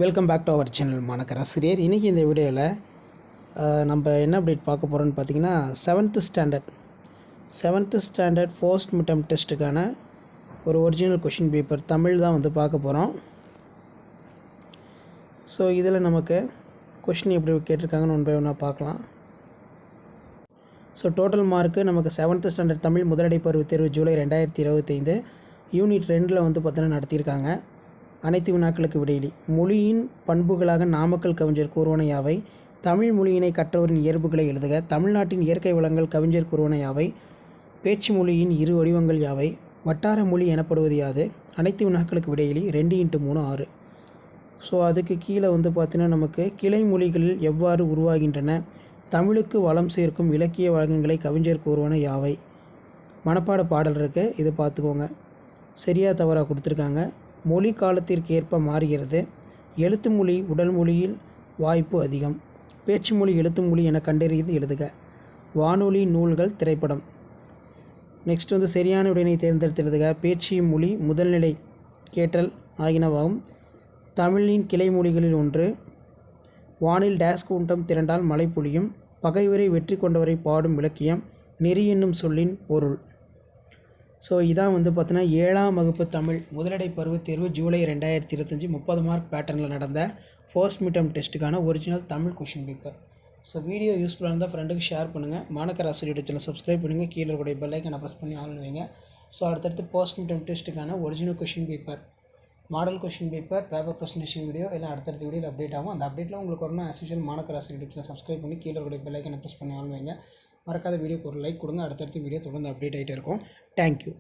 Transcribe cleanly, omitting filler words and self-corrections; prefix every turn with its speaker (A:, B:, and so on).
A: Welcome back to our channel Manakkarasiriyar. இன்றைக்கி இந்த வீடியோவில் நம்ம என்ன அப்டேட் பார்க்க போகிறோன்னு பார்த்தீங்கன்னா செவன்த்து ஸ்டாண்டர்ட் ஃபர்ஸ்ட் மிட்டம் டெஸ்ட்டுக்கான ஒரு ஒரிஜினல் கொஷின் பேப்பர் தமிழ் தான் வந்து பார்க்க போகிறோம். ஸோ இதில் நமக்கு கொஷின் எப்படி கேட்டிருக்காங்கன்னு ஒன் பை ஒன்னாக பார்க்கலாம். ஸோ டோட்டல் மார்க்கு நமக்கு 7th ஸ்டாண்டர்ட் தமிழ் முதலடை பருவத் தேர்வு ஜூலை 2025 யூனிட் 2 வந்து பார்த்தீங்கன்னா நடத்தியிருக்காங்க. அனைத்து வினாக்களுக்கு விடையிலி மொழியின் பண்புகளாக நாமக்கல் கவிஞர் கூறுவன யாவை? தமிழ் மொழியினை கற்றவரின் இயல்புகளை எழுதுக. தமிழ்நாட்டின் இயற்கை வளங்கள் கவிஞர் கூறுவன யாவை? பேச்சு மொழியின் இரு வடிவங்கள் யாவை? வட்டார மொழி எனப்படுவது யாது? அனைத்து வினாக்களுக்கு விடையிலி 2x3 6. ஸோ அதுக்கு கீழே வந்து பார்த்தீங்கன்னா நமக்கு கிளை மொழிகளில் எவ்வாறு உருவாகின்றன? தமிழுக்கு வளம் சேர்க்கும் இலக்கிய வழக்கங்களை கவிஞர் கூறுவன யாவை? மனப்பாட பாடல் இருக்குது, இதை பார்த்துக்கோங்க. சரியாக தவறாக கொடுத்துருக்காங்க. மொழி காலத்திற்கு ஏற்ப மாறுகிறது. எழுத்து மொழி உடல் மொழியில் வாய்ப்பு அதிகம். பேச்சு மொழி எழுத்து மொழி என கண்டறிந்து எழுதுக. வானொலி, நூல்கள், திரைப்படம். நெக்ஸ்ட் வந்து சரியான விடையினை தேர்ந்தெடுத்து எழுதுக. பேச்சு மொழி முதல்நிலை கேட்டல் ஆகியனவாகும். தமிழின் கிளை மொழிகளில் ஒன்று. வானில் டேஸ் கூட்டம் திரண்டால் மழை பொழியும். பகைவரை வெற்றி கொண்டவரை பாடும் இலக்கியம். நெறி என்னும் சொல்லின் பொருள். ஸோ இதான் வந்து பார்த்தீங்கன்னா 7ஆம் வகுப்பு தமிழ் முதலடை பருவத் தேர்வு ஜூலை 2025 30 மார்க் பேட்டர்னில் நடந்த ஃபர்ஸ்ட் மிட்டம் டெஸ்ட்டுக்கான original Tamil question paper. So video யூஸ்ஃபுல்லாக இருந்தால் ஃப்ரெண்டுக்கு ஷேர் பண்ணுங்கள். மாணக்கராசிரியர் யூடியூப் சேனல் சப்ஸ்கிரைப் பண்ணுங்கள். கீழே இருக்கக்கூடிய பெல் ஐக்கானை ப்ரெஸ் பண்ணி ஆன் வைங்க. ஸோ அடுத்தடுத்து ஃபர்ஸ்ட் மிட்டம் டெஸ்ட்டுக்கான original question paper, model question paper, paper presentation video எல்லாம் அடுத்தடுத்த வீடியோவில் அப்டேட் ஆகும். அந்த அப்டேட்டில் உங்களுக்கு வரணும். As usual Manakkarasiriyar YouTube channel subscribe பண்ணி கீழே இருக்கக்கூடிய பெல் ஐக்கானை ப்ரெஸ் பண்ணி ஆன் வைங்க. மறக்காத வீடியோக்கு ஒரு லைக் கொடுங்க. அடுத்தடுத்த வீடியோ தொடர்ந்து அப்டேட் ஆகிட்டே இருக்கும். தேங்க்யூ.